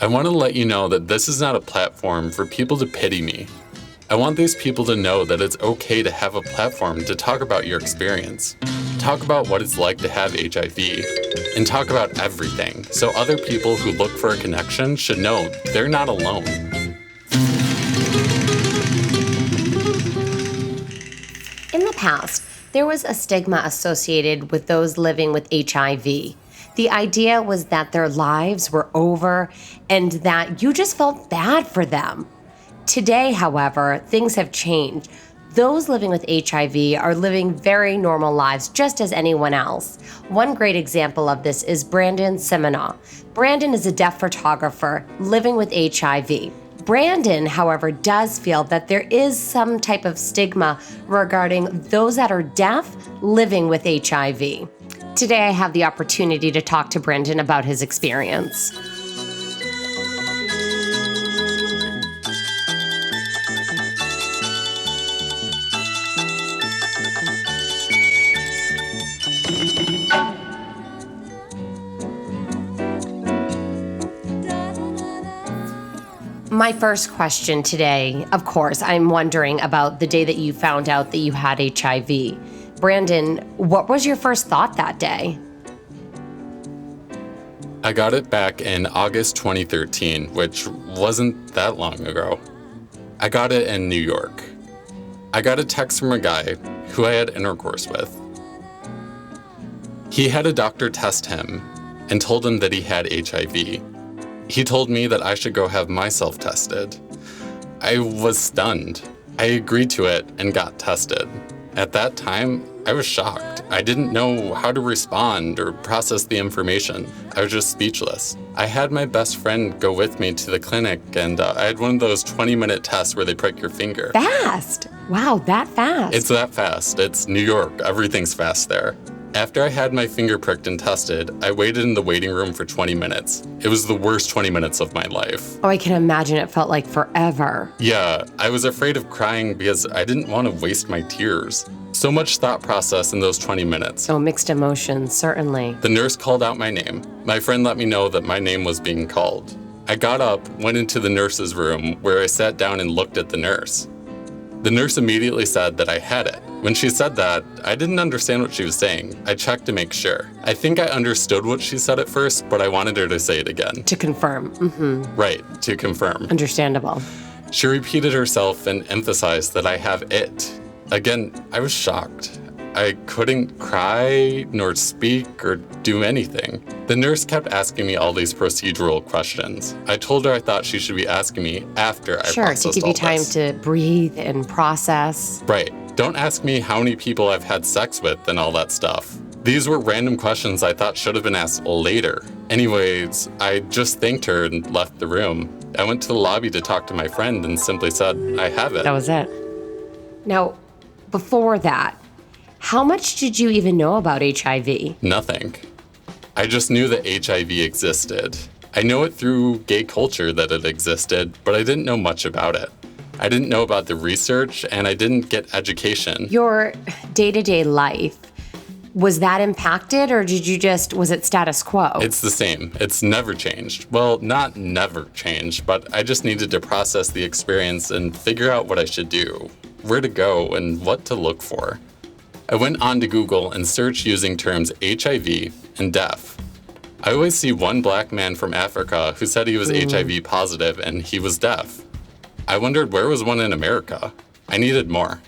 I want to let you know that this is not a platform for people to pity me. I want these people to know that it's okay to have a platform to talk about your experience, talk about what it's like to have HIV, and talk about everything, so other people who look for a connection should know they're not alone. In the past, there was a stigma associated with those living with HIV. The idea was that their lives were over and that you just felt bad for them. Today, however, things have changed. Those living with HIV are living very normal lives just as anyone else. One great example of this is Brandon Semina. Brandon is a deaf photographer living with HIV. Brandon, however, does feel that there is some type of stigma regarding those that are deaf living with HIV. Today, I have the opportunity to talk to Brandon about his experience. My first question today, of course, I'm wondering about the day that you found out that you had HIV. Brandon, what was your first thought that day? I got it back in August 2013, which wasn't that long ago. I got it in New York. I got a text from a guy who I had intercourse with. He had a doctor test him and told him that he had HIV. He told me that I should go have myself tested. I was stunned. I agreed to it and got tested. At that time, I was shocked. I didn't know how to respond or process the information. I was just speechless. I had my best friend go with me to the clinic, and I had one of those 20-minute tests where they prick your finger. Fast! Wow, that fast. It's that fast. It's New York. Everything's fast there. After I had my finger pricked and tested, I waited in the waiting room for 20 minutes. It was the worst 20 minutes of my life. Oh, I can imagine it felt like forever. Yeah, I was afraid of crying because I didn't want to waste my tears. So much thought process in those 20 minutes. Oh, mixed emotions, certainly. The nurse called out my name. My friend let me know that my name was being called. I got up, went into the nurse's room, where I sat down and looked at the nurse. The nurse immediately said that I had it. When she said that, I didn't understand what she was saying. I checked to make sure. I think I understood what she said at first, but I wanted her to say it again. To confirm. Mm-hmm. Right, to confirm. Understandable. She repeated herself and emphasized that I have it. Again, I was shocked. I couldn't cry, nor speak, or do anything. The nurse kept asking me all these procedural questions. I told her I thought she should be asking me after I processed all this. Sure, to give you time to breathe and process. Right. Don't ask me how many people I've had sex with and all that stuff. These were random questions I thought should have been asked later. Anyways, I just thanked her and left the room. I went to the lobby to talk to my friend and simply said, I have it. That was it. Now, before that, how much did you even know about HIV? Nothing. I just knew that HIV existed. I know it through gay culture that it existed, but I didn't know much about it. I didn't know about the research, and I didn't get education. Your day-to-day life, was that impacted, or was it status quo? It's the same. It's never changed. Well, not never changed, but I just needed to process the experience and figure out what I should do, where to go, and what to look for. I went on to Google and searched using terms HIV and deaf. I always see one black man from Africa who said he was HIV positive and he was deaf. I wondered where was one in America. I needed more.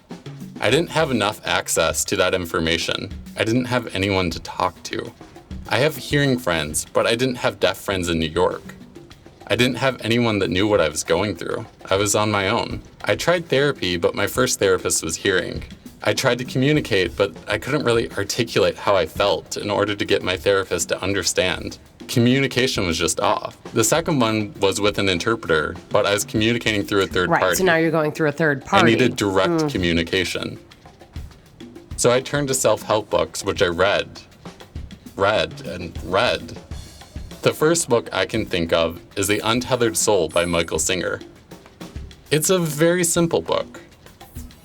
I didn't have enough access to that information. I didn't have anyone to talk to. I have hearing friends, but I didn't have deaf friends in New York. I didn't have anyone that knew what I was going through. I was on my own. I tried therapy, but my first therapist was hearing. I tried to communicate, but I couldn't really articulate how I felt in order to get my therapist to understand. Communication was just off. The second one was with an interpreter, but I was communicating through a third party. Right, so now you're going through a third party. I needed direct communication. So I turned to self-help books, which I read. The first book I can think of is The Untethered Soul by Michael Singer. It's a very simple book,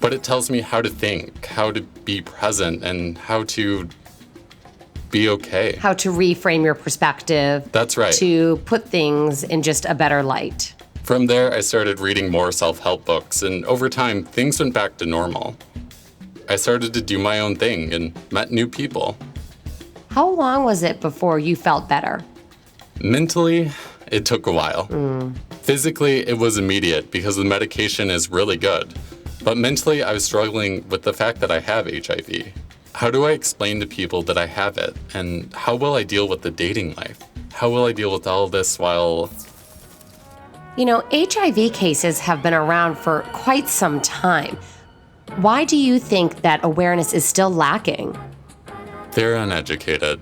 but it tells me how to think, how to be present, and how to be okay. How to reframe your perspective. That's right. To put things in just a better light. From there, I started reading more self-help books, and over time, things went back to normal. I started to do my own thing and met new people. How long was it before you felt better? Mentally, it took a while. Physically, it was immediate because the medication is really good. But mentally, I was struggling with the fact that I have HIV. How do I explain to people that I have it? And how will I deal with the dating life? How will I deal with all of this while... You know, HIV cases have been around for quite some time. Why do you think that awareness is still lacking? They're uneducated.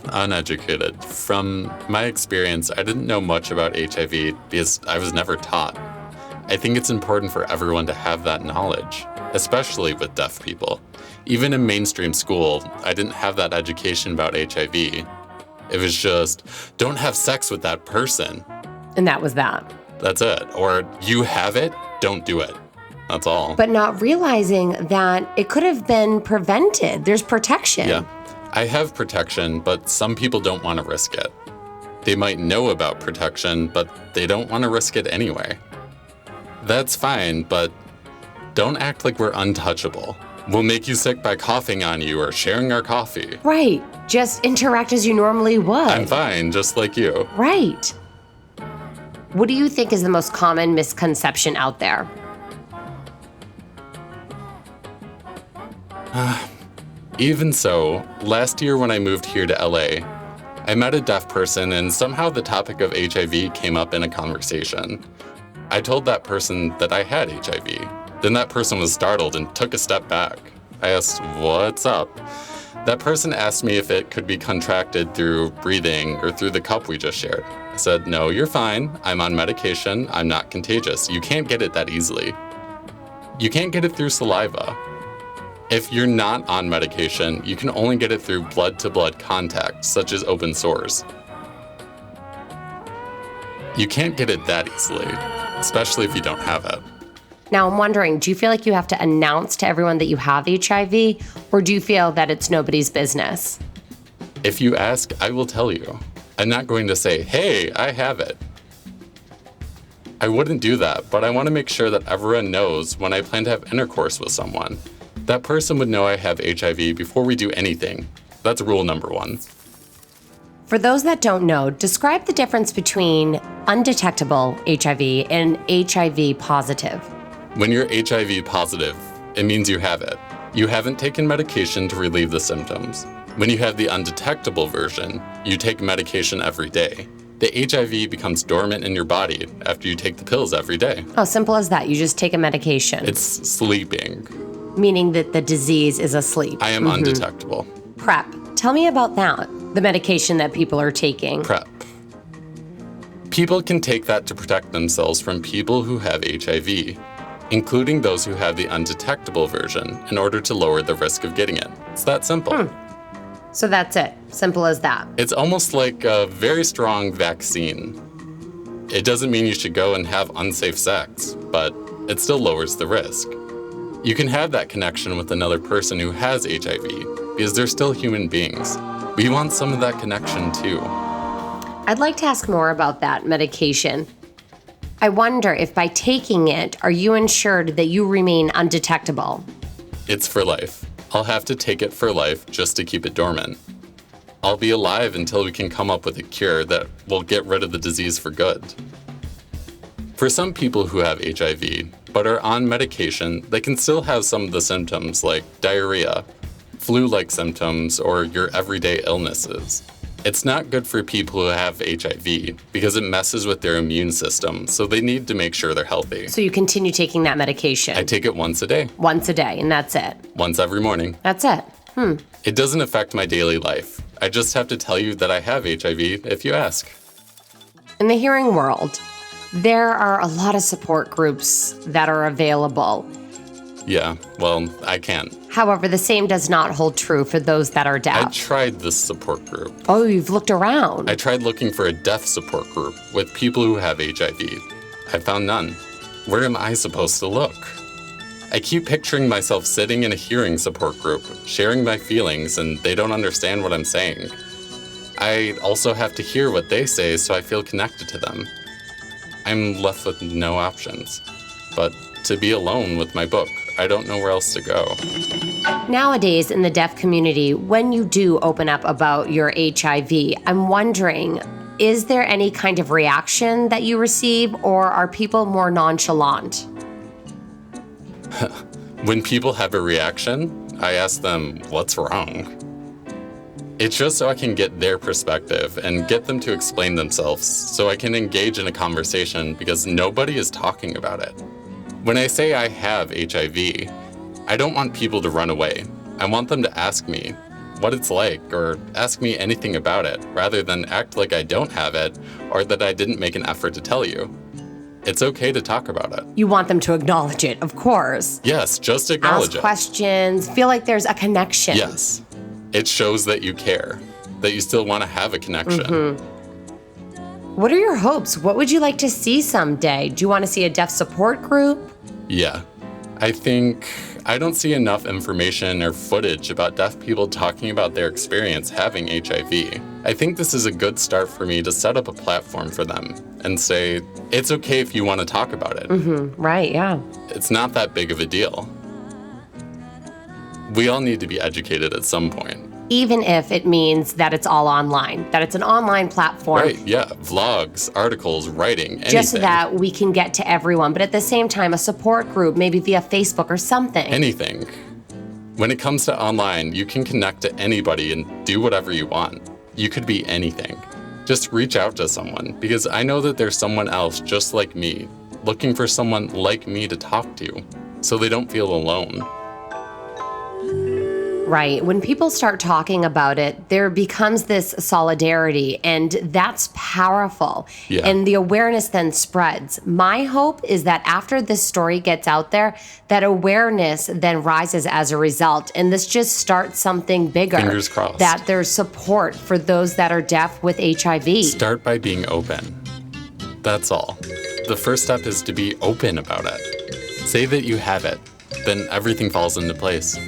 Uneducated. From my experience, I didn't know much about HIV because I was never taught. I think it's important for everyone to have that knowledge, especially with deaf people. Even in mainstream school, I didn't have that education about HIV. It was just, don't have sex with that person. And that was that. That's it. Or you have it, don't do it. That's all. But not realizing that it could have been prevented. There's protection. Yeah. I have protection, but some people don't want to risk it. They might know about protection, but they don't want to risk it anyway. That's fine, but don't act like we're untouchable. We'll make you sick by coughing on you or sharing our coffee. Right. Just interact as you normally would. I'm fine, just like you. Right. What do you think is the most common misconception out there? Even so, last year when I moved here to LA, I met a deaf person and somehow the topic of HIV came up in a conversation. I told that person that I had HIV. Then that person was startled and took a step back. I asked, "What's up?" That person asked me if it could be contracted through breathing or through the cup we just shared. I said, "No, you're fine. I'm on medication. I'm not contagious. You can't get it that easily. You can't get it through saliva. If you're not on medication, you can only get it through blood-to-blood contact, such as open sores. You can't get it that easily, especially if you don't have it." Now, I'm wondering, do you feel like you have to announce to everyone that you have HIV, or do you feel that it's nobody's business? If you ask, I will tell you. I'm not going to say, "Hey, I have it." I wouldn't do that, but I want to make sure that everyone knows when I plan to have intercourse with someone. That person would know I have HIV before we do anything. That's rule number 1. For those that don't know, describe the difference between undetectable HIV and HIV positive. When you're HIV positive, it means you have it. You haven't taken medication to relieve the symptoms. When you have the undetectable version, you take medication every day. The HIV becomes dormant in your body after you take the pills every day. Oh, simple as that. You just take a medication. It's sleeping. Meaning that the disease is asleep. I am undetectable. PrEP. Tell me about that. The medication that people are taking. PrEP. People can take that to protect themselves from people who have HIV, including those who have the undetectable version, in order to lower the risk of getting it. It's that simple. So that's it. Simple as that. It's almost like a very strong vaccine. It doesn't mean you should go and have unsafe sex, but it still lowers the risk. You can have that connection with another person who has HIV because they're still human beings. We want some of that connection too. I'd like to ask more about that medication. I wonder if by taking it, are you ensured that you remain undetectable? It's for life. I'll have to take it for life just to keep it dormant. I'll be alive until we can come up with a cure that will get rid of the disease for good. For some people who have HIV, but are on medication, they can still have some of the symptoms like diarrhea, flu-like symptoms, or your everyday illnesses. It's not good for people who have HIV because it messes with their immune system, so they need to make sure they're healthy. So you continue taking that medication? I take it once a day. Once a day, and that's it? Once every morning. That's it? It doesn't affect my daily life. I just have to tell you that I have HIV if you ask. In the hearing world, there are a lot of support groups that are available. Yeah, well, I can't. However, the same does not hold true for those that are I deaf. tried this support group. Oh, you've looked around. I tried looking for a deaf support group with people who have HIV. I found none. Where am I supposed to look? I keep picturing myself sitting in a hearing support group, sharing my feelings, and they don't understand what I'm saying. I also have to hear what they say so I feel connected to them. I'm left with no options, but to be alone with my book. I don't know where else to go. Nowadays, in the deaf community, when you do open up about your HIV, I'm wondering, is there any kind of reaction that you receive, or are people more nonchalant? When people have a reaction, I ask them, what's wrong? It's just so I can get their perspective and get them to explain themselves so I can engage in a conversation because nobody is talking about it. When I say I have HIV, I don't want people to run away. I want them to ask me what it's like or ask me anything about it rather than act like I don't have it or that I didn't make an effort to tell you. It's okay to talk about it. You want them to acknowledge it, of course. Yes, just acknowledge it. Ask questions, feel like there's a connection. Yes. It shows that you care, that you still want to have a connection. Mm-hmm. What are your hopes? What would you like to see someday? Do you want to see a deaf support group? Yeah. I think I don't see enough information or footage about deaf people talking about their experience having HIV. I think this is a good start for me to set up a platform for them and say, it's okay if you want to talk about it. Mm-hmm. Right, yeah. It's not that big of a deal. We all need to be educated at some point. Even if it means that it's all online, that it's an online platform. Right, yeah. Vlogs, articles, writing, anything. Just so that we can get to everyone. But at the same time, a support group, maybe via Facebook or something. Anything. When it comes to online, you can connect to anybody and do whatever you want. You could be anything. Just reach out to someone, because I know that there's someone else just like me, looking for someone like me to talk to, so they don't feel alone. Right. When people start talking about it, there becomes this solidarity, and that's powerful. Yeah. And the awareness then spreads. My hope is that after this story gets out there, that awareness then rises as a result, and this just starts something bigger. Fingers crossed. That there's support for those that are deaf with HIV. Start by being open. That's all. The first step is to be open about it. Say that you have it. Then everything falls into place.